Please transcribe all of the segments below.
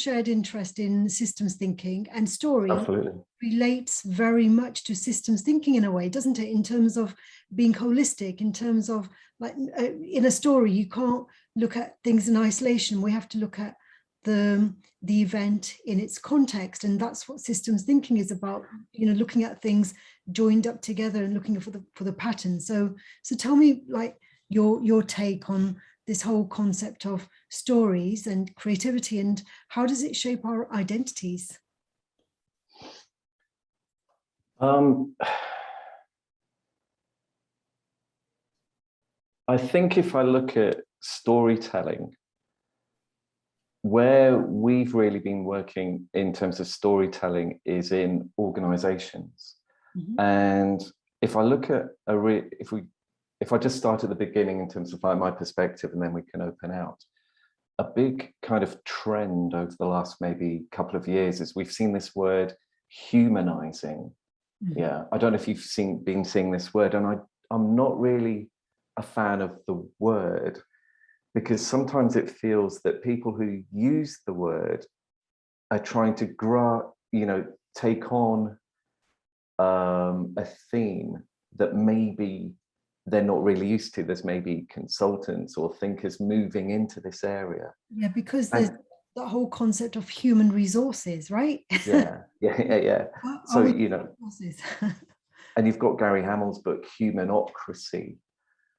shared interest in systems thinking, and story Absolutely. relates very much to systems thinking in a way, doesn't it? In terms of being holistic, in terms of like in a story, you can't look at things in isolation. We have to look at the event in its context, and that's what systems thinking is about. You know, looking at things joined up together and looking for the pattern. So tell me, like, your take on this whole concept of stories and creativity, and how does it shape our identities? I think if I look at storytelling, where we've really been working in terms of storytelling is in organizations. Mm-hmm. And if I look at if I just start at the beginning in terms of my perspective, and then we can open out, a big kind of trend over the last maybe couple of years is we've seen this word humanizing. Mm-hmm. Yeah, I don't know if you've been seeing this word, and I'm not really a fan of the word, because sometimes it feels that people who use the word are trying to take on a theme that maybe they're not really used to. There's maybe consultants or thinkers moving into this area. Yeah, because there's that whole concept of human resources, right? Yeah. So, and you've got Gary Hamel's book, Humanocracy.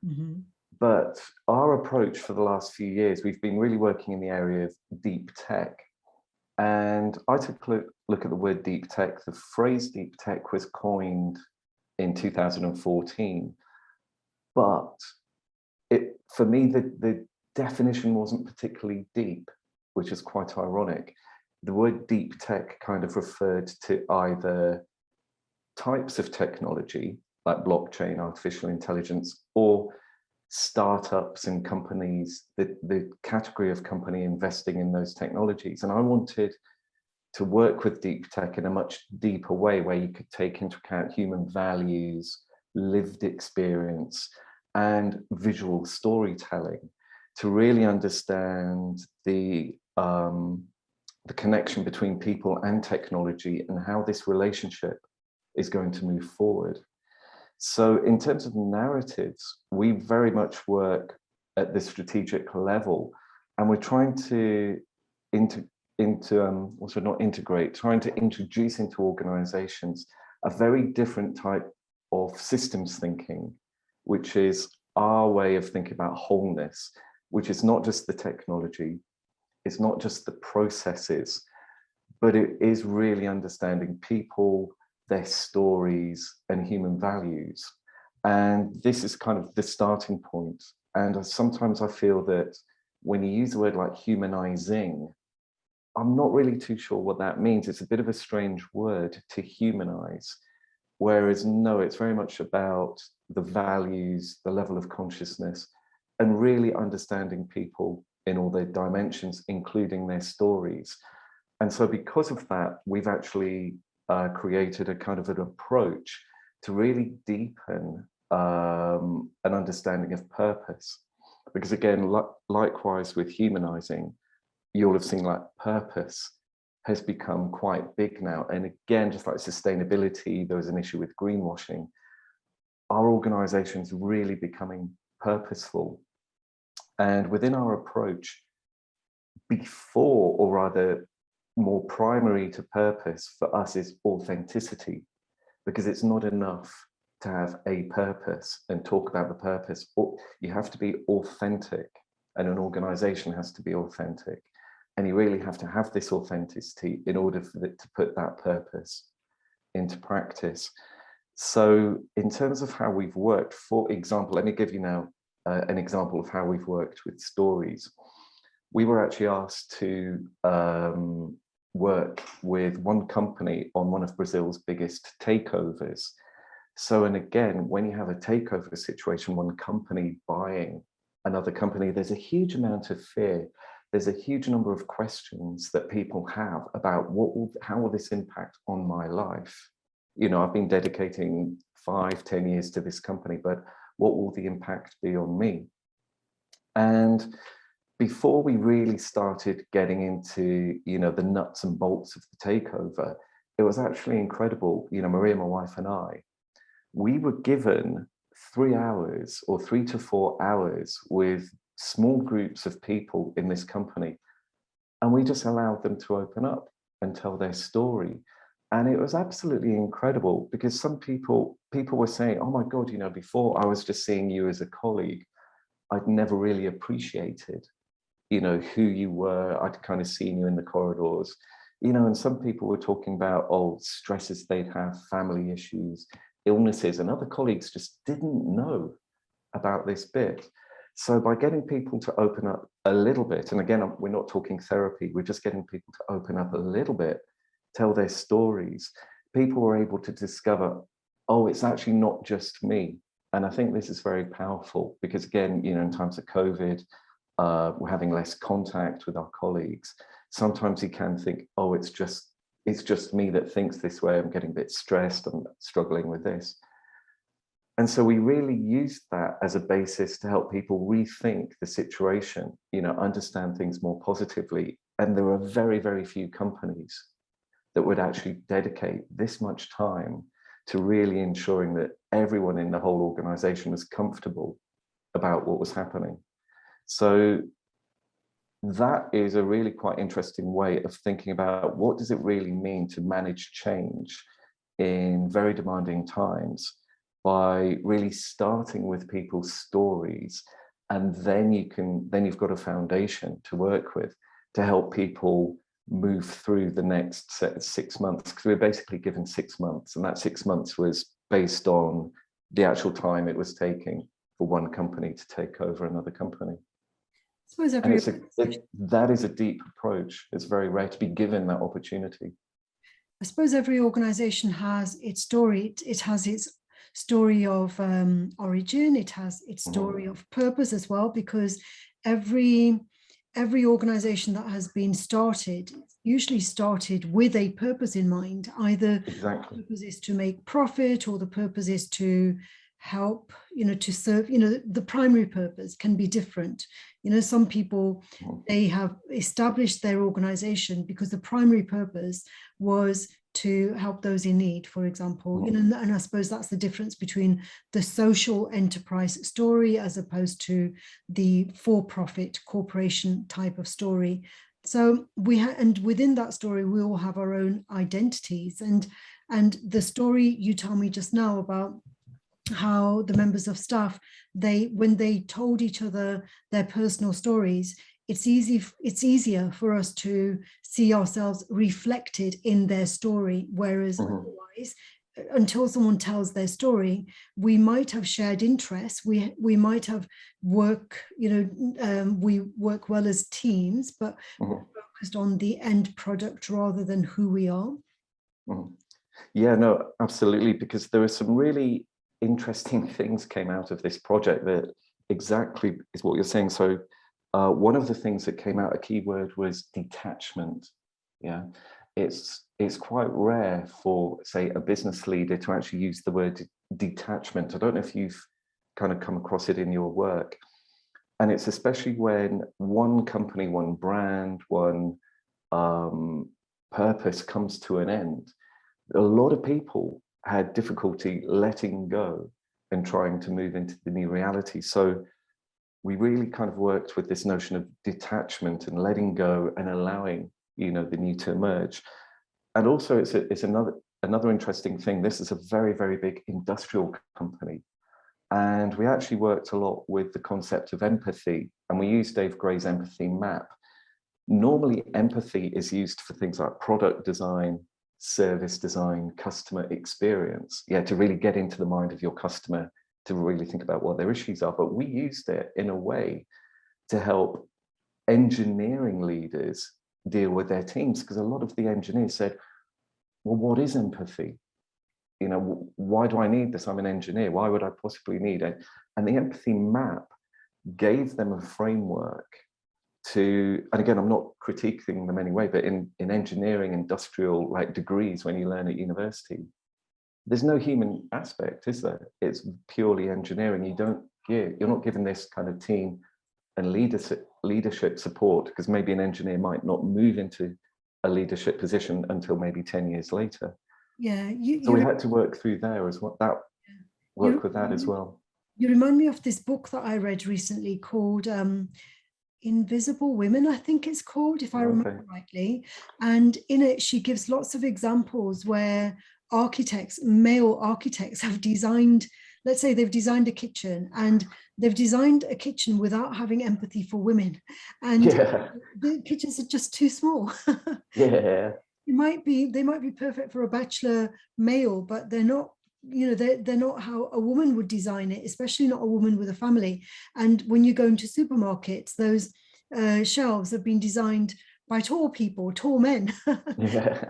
Mm-hmm. But our approach for the last few years, we've been really working in the area of deep tech. And I took a look at the word deep tech. The phrase deep tech was coined in 2014. But for me, the definition wasn't particularly deep, which is quite ironic. The word deep tech kind of referred to either types of technology, like blockchain, artificial intelligence, or startups and companies, the category of company investing in those technologies. And I wanted to work with deep tech in a much deeper way, where you could take into account human values, lived experience, and visual storytelling to really understand the connection between people and technology, and how this relationship is going to move forward. So in terms of narratives, we very much work at the strategic level, and we're trying to trying to introduce into organizations a very different type of systems thinking, which is our way of thinking about wholeness, which is not just the technology, it's not just the processes, but it is really understanding people, their stories, and human values. And this is kind of the starting point. And sometimes I feel that when you use a word like humanizing, I'm not really too sure what that means. It's a bit of a strange word, to humanize. Whereas no, it's very much about the values, the level of consciousness, and really understanding people in all their dimensions, including their stories. And so because of that, we've actually created a kind of an approach to really deepen an understanding of purpose. Because again, likewise with humanizing, you'll have seen like purpose has become quite big now. And again, just like sustainability, there was an issue with greenwashing. Our organization's really becoming purposeful. And within our approach, before, or rather more primary to purpose for us, is authenticity, because it's not enough to have a purpose and talk about the purpose. You have to be authentic, and an organization has to be authentic. And you really have to have this authenticity in order for it to put that purpose into practice. So in terms of how we've worked, for example, let me give you now an example of how we've worked with stories. We were actually asked to work with one company on one of Brazil's biggest takeovers. So, and again, when you have a takeover situation, one company buying another company, there's a huge amount of fear. There's a huge number of questions that people have about how will this impact on my life? You know, I've been dedicating 5-10 years to this company, but what will the impact be on me? And before we really started getting into, the nuts and bolts of the takeover, it was actually incredible. Maria, my wife, and I, we were given 3 hours or 3 to 4 hours with small groups of people in this company. And we just allowed them to open up and tell their story. And it was absolutely incredible, because some people were saying, oh my God, before I was just seeing you as a colleague. I'd never really appreciated, who you were. I'd kind of seen you in the corridors, and some people were talking about, stresses they'd have, family issues, illnesses, and other colleagues just didn't know about this bit. So by getting people to open up a little bit, and again, we're not talking therapy, we're just getting people to open up a little bit, tell their stories, people were able to discover, it's actually not just me. And I think this is very powerful, because again, in times of COVID, we're having less contact with our colleagues. Sometimes you can think, it's just me that thinks this way. I'm getting a bit stressed. I'm struggling with this. And so we really used that as a basis to help people rethink the situation, understand things more positively. And there are very, very few companies that would actually dedicate this much time to really ensuring that everyone in the whole organization was comfortable about what was happening. So that is a really quite interesting way of thinking about, what does it really mean to manage change in very demanding times, by really starting with people's stories. And then you've got a foundation to work with to help people move through the next 6 months, because we were basically given 6 months, and that 6 months was based on the actual time it was taking for one company to take over another company. I suppose that is a deep approach. It's very rare to be given that opportunity. I suppose every organization has its story. It has its story of origin. It has its story of purpose as well, because every organization that has been started usually started with a purpose in mind. Either exactly. the purpose is to make profit, or the purpose is to help, to serve. The primary purpose can be different. Some people, they have established their organization because the primary purpose was to help those in need, for example. And I suppose that's the difference between the social enterprise story as opposed to the for-profit corporation type of story. So and within that story, we all have our own identities. And the story you told me just now about how the members of staff, when they told each other their personal stories, it's easier for us to see ourselves reflected in their story. Whereas otherwise, until someone tells their story, we might have shared interests. We might have work, we work well as teams, but we're focused on the end product rather than who we are. Yeah, no, absolutely. Because there were some really interesting things came out of this project that exactly is what you're saying. So one of the things that came out, a key word was detachment. Yeah, it's quite rare for, say, a business leader to actually use the word detachment. I don't know if you've kind of come across it in your work. And it's especially when one company, one brand, one purpose comes to an end. A lot of people had difficulty letting go and trying to move into the new reality. So we really kind of worked with this notion of detachment and letting go and allowing, the new to emerge. And also it's another interesting thing. This is a very, very big industrial company. And we actually worked a lot with the concept of empathy, and we used Dave Gray's empathy map. Normally, empathy is used for things like product design, service design, customer experience, to really get into the mind of your customer, to really think about what their issues are. But we used it in a way to help engineering leaders deal with their teams, because a lot of the engineers said, well, what is empathy? Why do I need this? I'm an engineer. Why would I possibly need it? And the empathy map gave them a framework to, and again, I'm not critiquing them anyway, but in engineering, industrial degrees, when you learn at university, there's no human aspect, is there? It's purely engineering. You're not given this kind of team and leadership support, because maybe an engineer might not move into a leadership position until maybe 10 years later. Yeah, So we had to work through there as well, work with that as well. You remind me of this book that I read recently called Invisible Women, I think it's called, if I remember rightly. And in it, she gives lots of examples where male architects have designed, let's say they've designed a kitchen, and they've designed a kitchen without having empathy for women. And the kitchens are just too small. Yeah. They might be perfect for a bachelor male, but they're not, you know, they're not how a woman would design it, especially not a woman with a family. And when you go into supermarkets, those shelves have been designed by tall people, tall men. Yeah.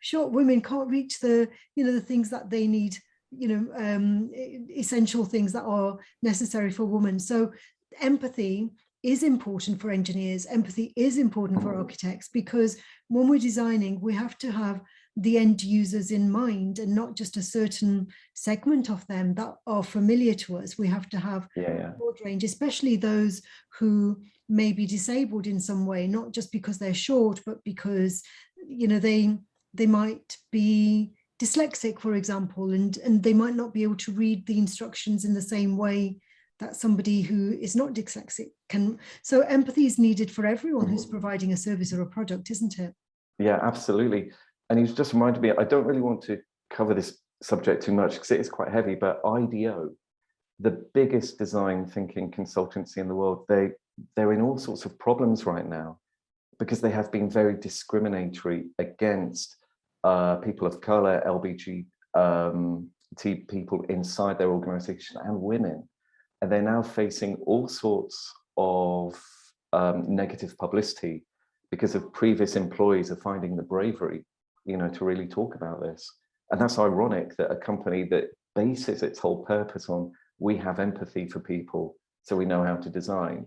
Short women can't reach the, you know, the things that they need, you know, essential things that are necessary for women. So empathy is important for engineers. Empathy is important for architects, because when we're designing, we have to have the end users in mind, and not just a certain segment of them that are familiar to us. We have to have a broad range, especially those who may be disabled in some way, not just because they're short, but because, you know, they might be dyslexic, for example, and they might not be able to read the instructions in the same way that somebody who is not dyslexic can. So empathy is needed for everyone who's providing a service or a product, isn't it? Yeah, absolutely. And he's just reminded me, I don't really want to cover this subject too much because it is quite heavy, but IDEO, the biggest design thinking consultancy in the world, they're in all sorts of problems right now because they have been very discriminatory against people of color, LGBT people inside their organization, and women. And they're now facing all sorts of negative publicity because of previous employees are finding the bravery, you know, to really talk about this. And that's ironic that a company that bases its whole purpose on we have empathy for people, so we know how to design.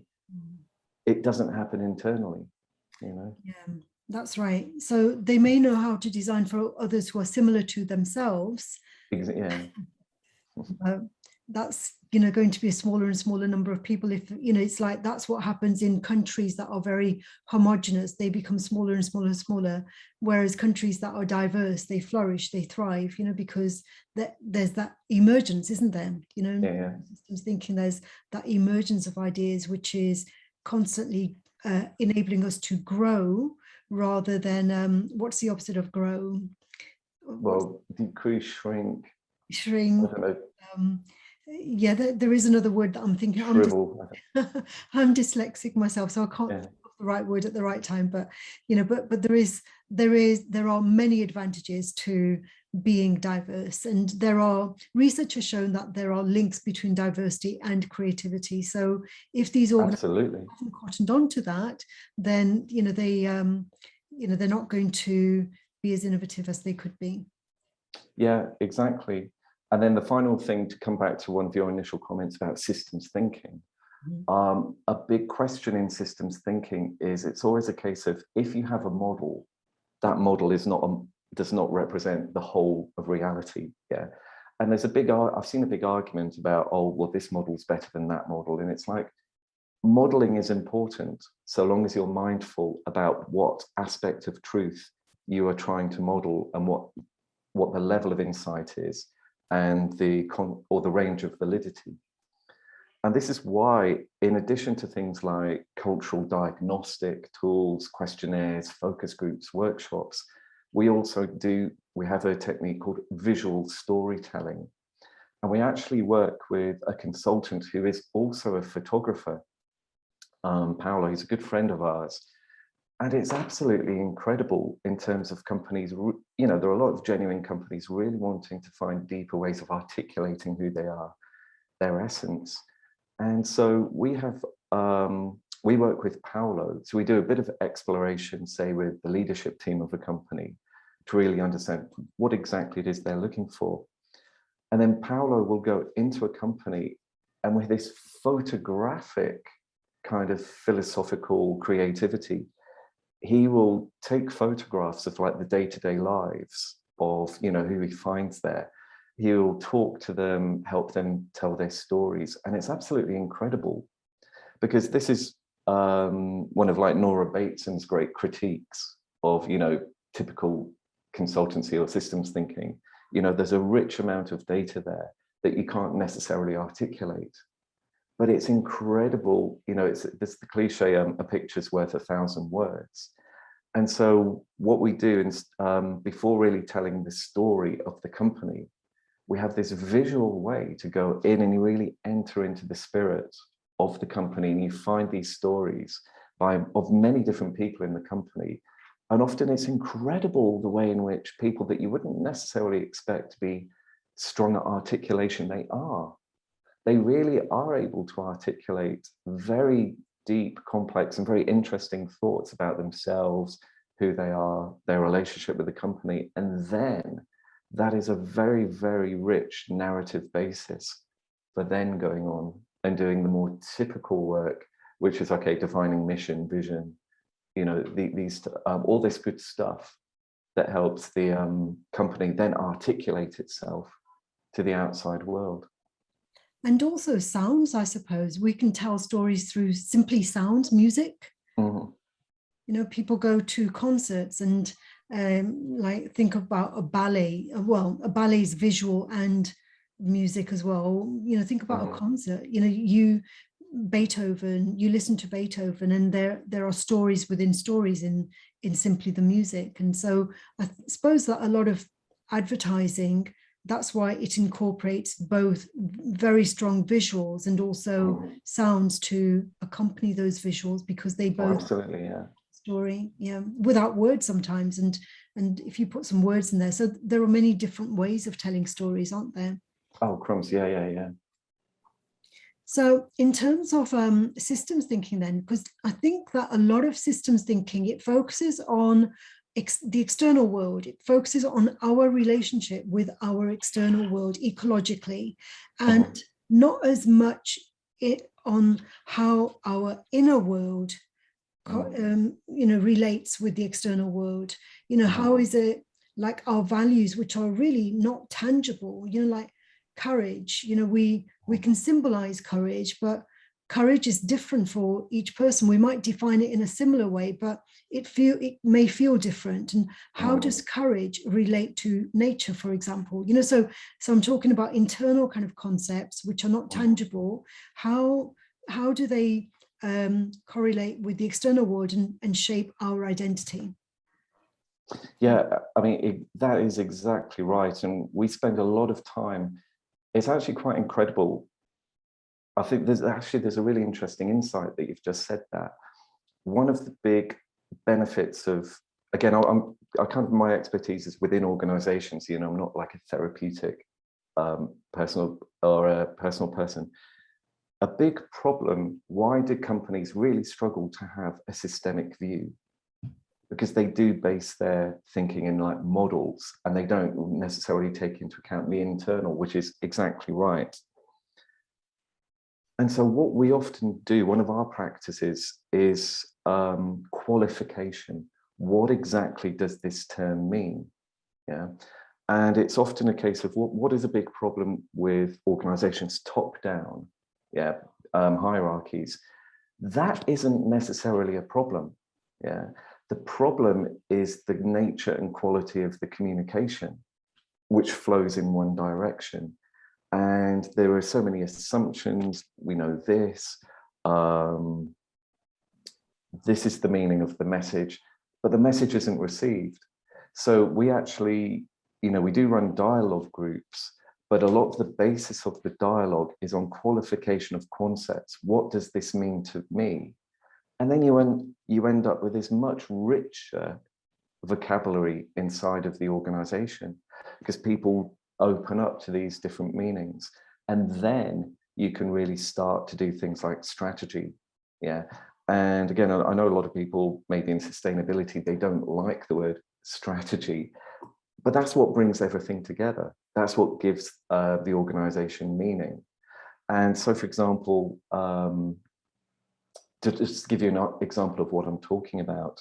It doesn't happen internally, you know. Yeah, that's right. So they may know how to design for others who are similar to themselves. Yeah. That's, you know, going to be a smaller and smaller number of people. If, you know, it's like that's what happens in countries that are very homogenous. They become smaller and smaller and smaller, whereas countries that are diverse, they flourish, they thrive, you know, because there's that emergence, isn't there? You know, systems thinking, there's that emergence of ideas, which is constantly enabling us to grow rather than what's the opposite of grow? Well, decrease, shrink. Shrink. I don't know. Yeah, there is another word that I'm thinking. I'm dyslexic myself, so I can't think of the right word at the right time. But you know, but there are many advantages to being diverse, and research has shown that there are links between diversity and creativity. So if these organizations haven't cottoned on to that, then you know they're not going to be as innovative as they could be. Yeah, exactly. And then the final thing, to come back to one of your initial comments about systems thinking, a big question in systems thinking is it's always a case of, if you have a model, that model does not represent the whole of reality. Yeah. And there's I've seen a big argument about, oh, well, this model's better than that model. And it's like, modeling is important so long as you're mindful about what aspect of truth you are trying to model and what the level of insight is, and the range of validity. And this is why, in addition to things like cultural diagnostic tools, questionnaires, focus groups, workshops, we have a technique called visual storytelling. And we actually work with a consultant who is also a photographer, Paolo. He's a good friend of ours. And it's absolutely incredible in terms of companies, you know, there are a lot of genuine companies really wanting to find deeper ways of articulating who they are, their essence. And so we work with Paolo. So we do a bit of exploration, say, with the leadership team of a company to really understand what exactly it is they're looking for. And then Paolo will go into a company, and with this photographic kind of philosophical creativity, he will take photographs of like the day-to-day lives of, you know, who he finds there. He'll talk to them, help them tell their stories. And it's absolutely incredible. because this is one of like Nora Bateson's great critiques of, you know, typical consultancy or systems thinking. You know, there's a rich amount of data there that you can't necessarily articulate, but it's incredible. You know, it's the cliche, a picture's worth 1,000 words. And so what we do is, before really telling the story of the company, we have this visual way to go in and you really enter into the spirit of the company, and you find these stories of many different people in the company. And often it's incredible the way in which people that you wouldn't necessarily expect to be strong at articulation, they really are able to articulate very deep, complex, and very interesting thoughts about themselves, who they are, their relationship with the company. And then that is a very, very rich narrative basis for then going on and doing the more typical work, which is, okay, defining mission, vision, you know, these all this good stuff that helps the company then articulate itself to the outside world. And also sounds, I suppose. We can tell stories through simply sounds, music. Mm-hmm. You know, people go to concerts and like think about a ballet. Well, a ballet is visual and music as well. You know, think about Mm-hmm. a concert. You know, Beethoven, you listen to Beethoven, and there are stories within stories in simply the music. And so I suppose that a lot of advertising, that's why it incorporates both very strong visuals and also sounds to accompany those visuals, because they both absolutely, yeah, story, yeah, without words sometimes, and if you put some words in there. So there are many different ways of telling stories, aren't there? oh crumbs, yeah. So in terms of systems thinking then, because I think that a lot of systems thinking, it focuses on the external world. It focuses on our relationship with our external world ecologically, and not as much on how our inner world you know, relates with the external world. You know, how is it like our values, which are really not tangible, you know, like courage, you know, we can symbolize courage, but courage is different for each person. We might define it in a similar way, but it may feel different. And how does courage relate to nature, for example? You know, so I'm talking about internal kind of concepts which are not tangible. How do they correlate with the external world and shape our identity? Yeah, I mean, that is exactly right. And we spend a lot of time, it's actually quite incredible. I think there's a really interesting insight that you've just said, that one of the big benefits of, again, my expertise is within organizations, you know, I'm not like a therapeutic personal person. A big problem, why do companies really struggle to have a systemic view? Because they do base their thinking in like models, and they don't necessarily take into account the internal, which is exactly right. And so what we often do, one of our practices is qualification. What exactly does this term mean? Yeah. And it's often a case of what is a big problem with organizations top down, yeah, hierarchies. That isn't necessarily a problem. Yeah. The problem is the nature and quality of the communication, which flows in one direction. And there are so many assumptions. We know this. This is the meaning of the message, but the message isn't received. So we actually, you know, we do run dialogue groups, but a lot of the basis of the dialogue is on qualification of concepts. What does this mean to me? And then you end up with this much richer vocabulary inside of the organization, because people open up to these different meanings. And then you can really start to do things like strategy. Yeah. And again, I know a lot of people, maybe in sustainability, they don't like the word strategy, but that's what brings everything together. That's what gives the organization meaning. And so, for example, to just give you an example of what I'm talking about,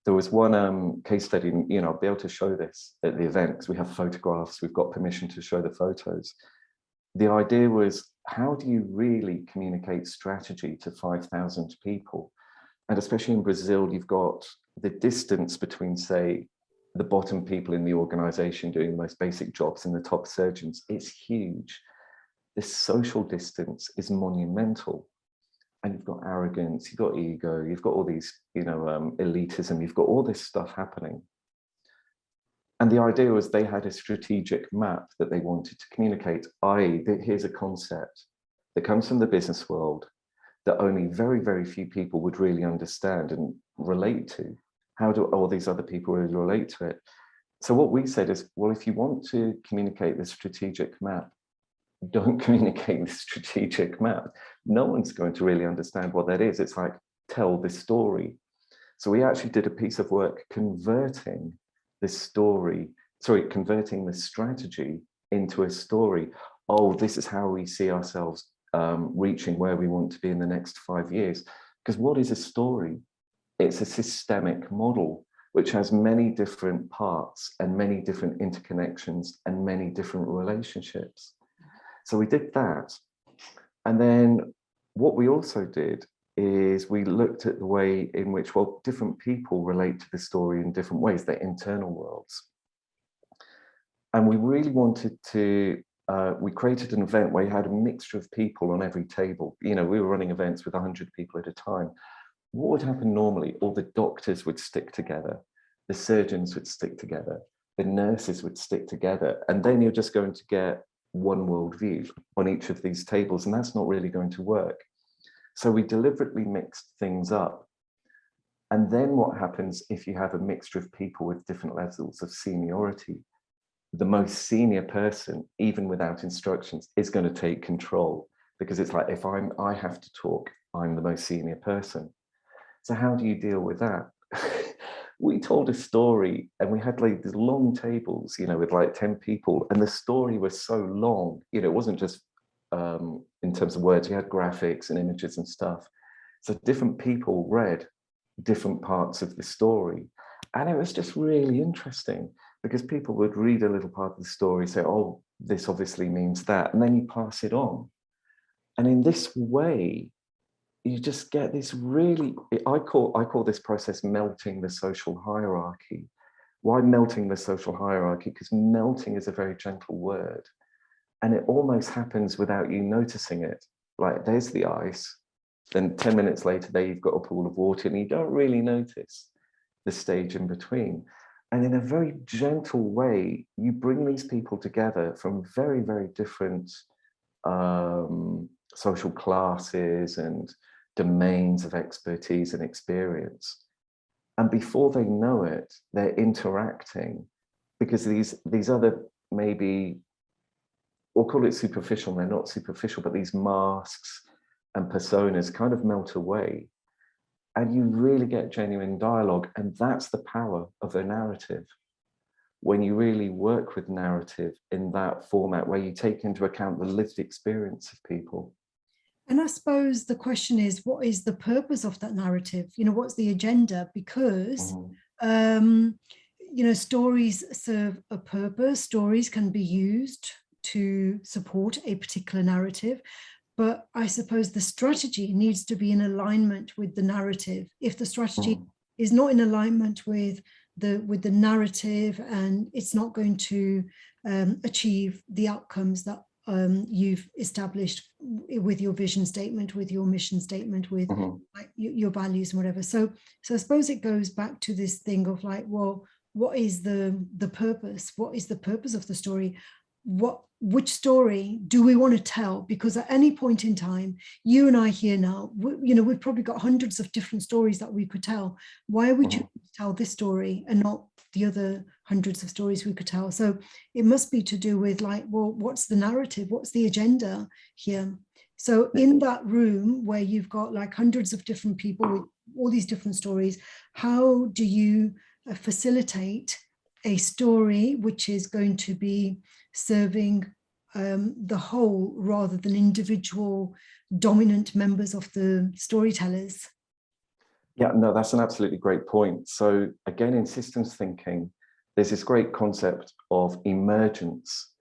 there was one case study, and, you know, I'll be able to show this at the event because we have photographs, we've got permission to show the photos. The idea was how do you really communicate strategy to 5,000 people? And especially in Brazil, you've got the distance between, say, the bottom people in the organization doing the most basic jobs and the top surgeons. It's huge. This social distance is monumental. And you've got arrogance, you've got ego, you've got all these, elitism, you've got all this stuff happening. And the idea was they had a strategic map that they wanted to communicate, i.e., here's a concept that comes from the business world that only very, very few people would really understand and relate to. How do all these other people really relate to it? So what we said is, well, if you want to communicate the strategic map, don't communicate the strategic map. No one's going to really understand what that is. It's like, tell this story. So we actually did a piece of work converting the strategy into a story. Oh, this is how we see ourselves reaching where we want to be in the next 5 years. Because what is a story? It's a systemic model which has many different parts and many different interconnections and many different relationships. So we did that. And then what we also did is we looked at the way in which, well, different people relate to the story in different ways, their internal worlds. And we really wanted to, we created an event where you had a mixture of people on every table. We were running events with 100 people at a time. What would happen normally? All the doctors would stick together, the surgeons would stick together, the nurses would stick together, and then you're just going to get one worldview on each of these tables, and that's not really going to work. So we deliberately mixed things up. And then what happens if you have a mixture of people with different levels of seniority? The most senior person, even without instructions, is going to take control, because it's like, if I have to talk, I'm the most senior person. So how do you deal with that? We told a story, and we had like these long tables, with like 10 people, and the story was so long, it wasn't just in terms of words, we had graphics and images and stuff. So different people read different parts of the story. And it was just really interesting, because people would read a little part of the story, say, oh, this obviously means that, and then you pass it on. And in this way, you just get this really, I call this process melting the social hierarchy. Why melting the social hierarchy? Because melting is a very gentle word, and it almost happens without you noticing it. Like, there's the ice, then 10 minutes later, there you've got a pool of water, and you don't really notice the stage in between. And in a very gentle way, you bring these people together from very, very different social classes and domains of expertise and experience. And before they know it, they're interacting, because these other, maybe, we'll call it superficial, they're not superficial, but these masks and personas kind of melt away, and you really get genuine dialogue. And that's the power of a narrative. When you really work with narrative in that format, where you take into account the lived experience of people. And I suppose the question is, what is the purpose of that narrative? What's the agenda? Because, stories serve a purpose. Stories can be used to support a particular narrative. But I suppose the strategy needs to be in alignment with the narrative. If the strategy is not in alignment with the narrative, and it's not going to achieve the outcomes that you've established with your vision statement, with your mission statement, with like your values and whatever. So I suppose it goes back to this thing of like, well, what is the purpose? What is the purpose of the story? Which story do we want to tell? Because at any point in time, you and I here now, we've probably got hundreds of different stories that we could tell. Why are we choosing to tell this story and not the other hundreds of stories we could tell? So it must be to do with like, well, what's the narrative? What's the agenda here? So in that room where you've got like hundreds of different people with all these different stories, how do you facilitate a story which is going to be serving the whole rather than individual dominant members of the storytellers? Yeah, no, that's an absolutely great point. So again, in systems thinking, there's this great concept of emergence.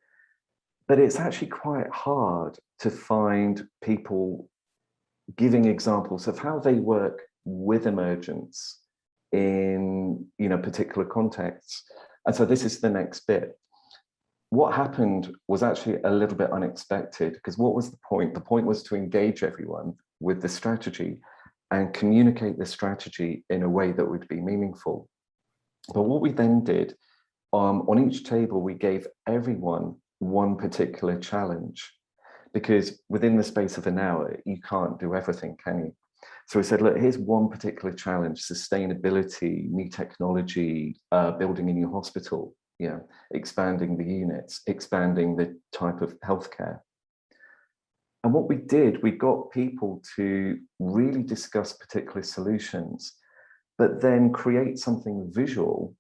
but it's actually quite hard to find people giving examples of how they work with emergence in, you know, particular contexts. And so this is the next bit. What happened was actually a little bit unexpected, because what was the point? The point was to engage everyone with the strategy and communicate the strategy in a way that would be meaningful. But what we then did, on each table, we gave everyone one particular challenge, because within the space of an hour, you can't do everything, can you? So we said, look, here's one particular challenge: sustainability, new technology, building a new hospital, you know, expanding the units, expanding the type of healthcare. And what we did, we got people to really discuss particular solutions, but then create something visual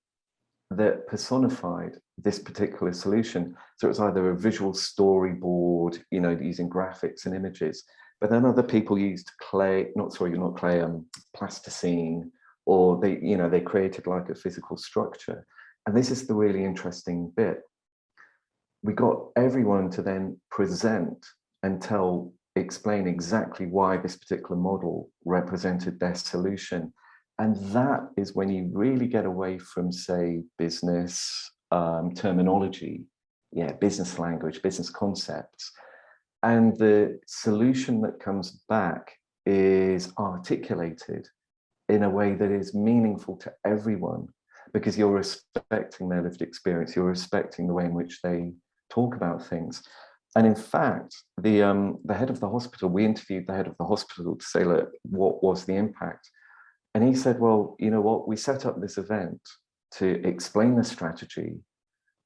that personified this particular solution. So it's either a visual storyboard, you know, using graphics and images, but then other people used plasticine, or they, you know, they created like a physical structure. And this is the really interesting bit. We got everyone to then present and explain exactly why this particular model represented their solution. And that is when you really get away from, say, business terminology, business language, business concepts. And the solution that comes back is articulated in a way that is meaningful to everyone, because you're respecting their lived experience, you're respecting the way in which they talk about things. And in fact, the head of the hospital, we interviewed the head of the hospital to say, look, what was the impact? And he said, well, you know what, we set up this event to explain the strategy,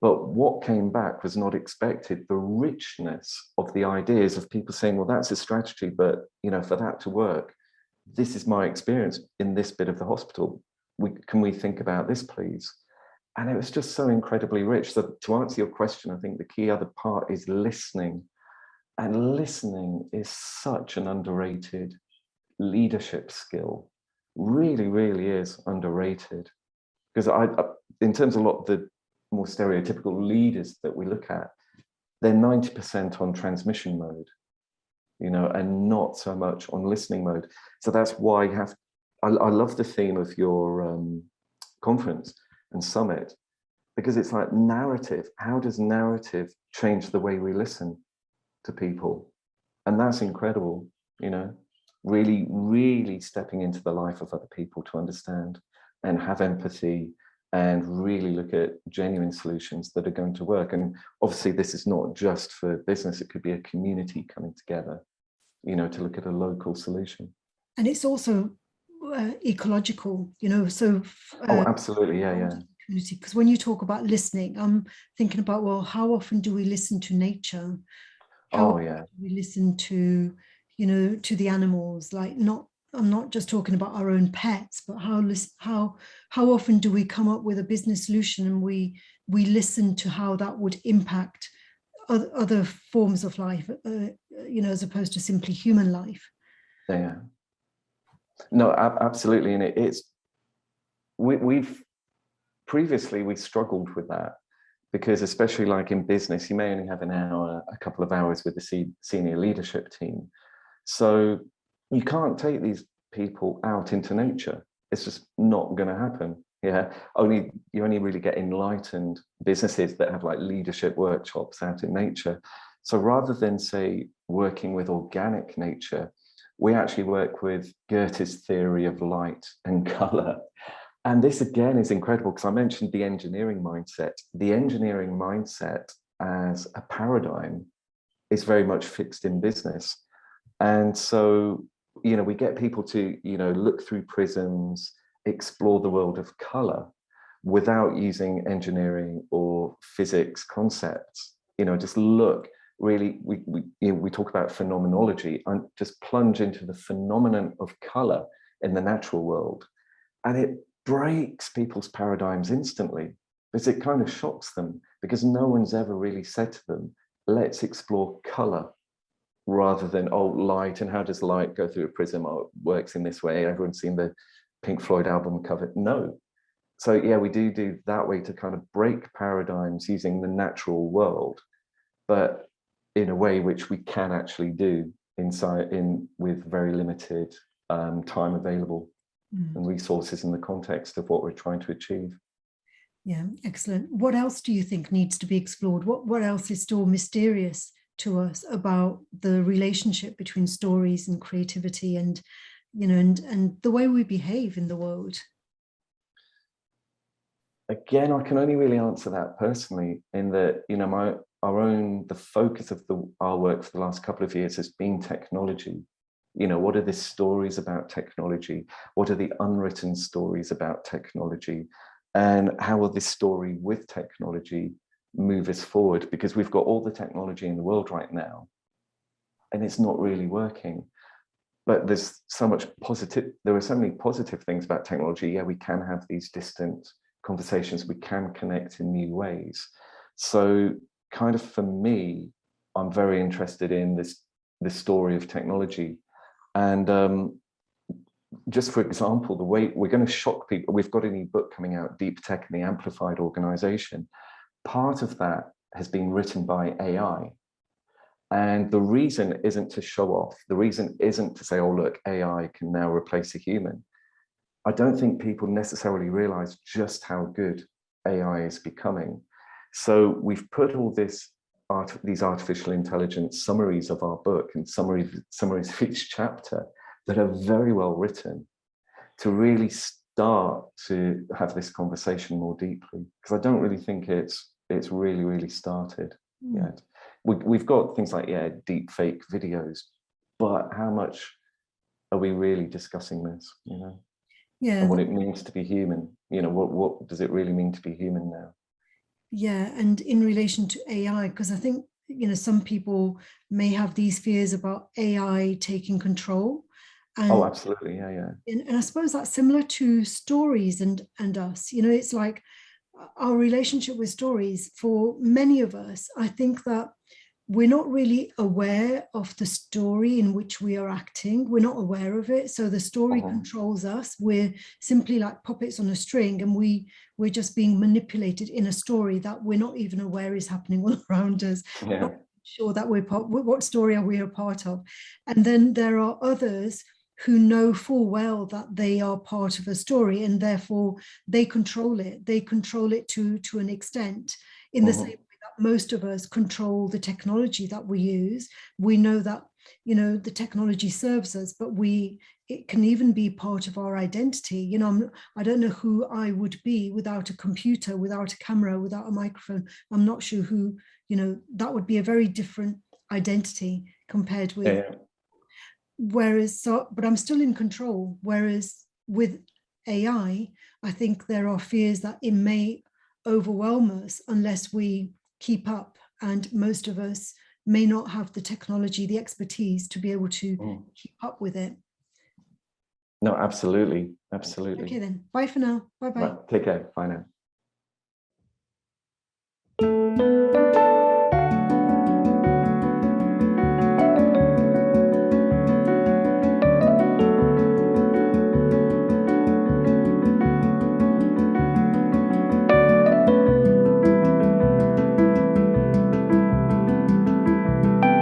but what came back was not expected. The richness of the ideas of people saying, well, that's a strategy, but, you know, for that to work, this is my experience in this bit of the hospital. Can we think about this, please? And it was just so incredibly rich. So to answer your question, I think the key other part is listening. And listening is such an underrated leadership skill. Really, really is underrated. Because in terms of a lot of the more stereotypical leaders that we look at, they're 90% on transmission mode, you know, and not so much on listening mode. So that's why you have, I love the theme of your conference and summit, because it's like narrative. How does narrative change the way we listen to people? And that's incredible, you know, really, really stepping into the life of other people to understand and have empathy and really look at genuine solutions that are going to work. And obviously this is not just for business, it could be a community coming together, you know, to look at a local solution. And it's also ecological, you know, so oh, absolutely, yeah. Because when you talk about listening, I'm thinking about, well, how often do we listen to nature? How often do we listen to, you know, to the animals? Like, I'm not just talking about our own pets, but how often do we come up with a business solution and we listen to how that would impact other forms of life, you know, as opposed to simply human life. Yeah. No, absolutely. And we've previously struggled with that, because especially like in business, you may only have an hour, a couple of hours with the senior leadership team. So you can't take these people out into nature. It's just not going to happen. Yeah, you only really get enlightened businesses that have like leadership workshops out in nature. So rather than, say, working with organic nature, we actually work with Goethe's theory of light and color. And this again is incredible, because I mentioned the engineering mindset. The engineering mindset as a paradigm is very much fixed in business. And so, you know, we get people to, you know, look through prisms, explore the world of color without using engineering or physics concepts. You know, just look, really, we talk about phenomenology, and just plunge into the phenomenon of color in the natural world. And it breaks people's paradigms instantly, because it kind of shocks them, because no one's ever really said to them, let's explore color, rather than, oh, light, and how does light go through a prism? Oh, it works in this way. Everyone's seen the Pink Floyd album cover. No. So yeah, we do that way to kind of break paradigms using the natural world. But in a way which we can actually do with very limited time available and resources in the context of what we're trying to achieve. Yeah, excellent. What else do you think needs to be explored? What else is still mysterious to us about the relationship between stories and creativity, and and the way we behave in the world? Again, I can only really answer that personally, in that the focus of our work for the last couple of years has been technology. What are the stories about technology? What are the unwritten stories about technology? And how will this story with technology move us forward? Because we've got all the technology in the world right now, and it's not really working. But there's so much positive, there are so many positive things about technology. Yeah, we can have these distant conversations, we can connect in new ways. So kind of for me, I'm very interested in this story of technology. And just for example, the way we're going to shock people, we've got a new book coming out, Deep Tech and the Amplified Organization. Part of that has been written by AI. And the reason isn't to show off. The reason isn't to say, oh, look, AI can now replace a human. I don't think people necessarily realize just how good AI is becoming. So we've put all these artificial intelligence summaries of our book and summaries of each chapter that are very well written to really start to have this conversation more deeply. Because I don't really think it's really, really started yet. We've got things like, deep fake videos, but how much are we really discussing this, Yeah. And what it means to be human? What does it really mean to be human now? Yeah, and in relation to AI, because I think, some people may have these fears about AI taking control. And, oh, absolutely, yeah. And I suppose that's similar to stories and us. It's like our relationship with stories. For many of us, I think that we're not really aware of the story in which we are acting. We're not aware of it. So the story controls us. We're simply like puppets on a string, and we're just being manipulated in a story that we're not even aware is happening all around us. Yeah. Not sure that what story are we a part of? And then there are others who know full well that they are part of a story, and therefore they control it. They control it to an extent, in the same most of us control the technology that we use. We know that, the technology serves us, but it can even be part of our identity. I don't know who I would be without a computer, without a camera, without a microphone. I'm not sure who, that would be a very different identity compared with, but I'm still in control. Whereas with AI, I think there are fears that it may overwhelm us unless we keep up, and most of us may not have the technology, the expertise to be able to keep up with it. No, absolutely. Okay then, bye for now. Bye-bye. Right, take care, bye now.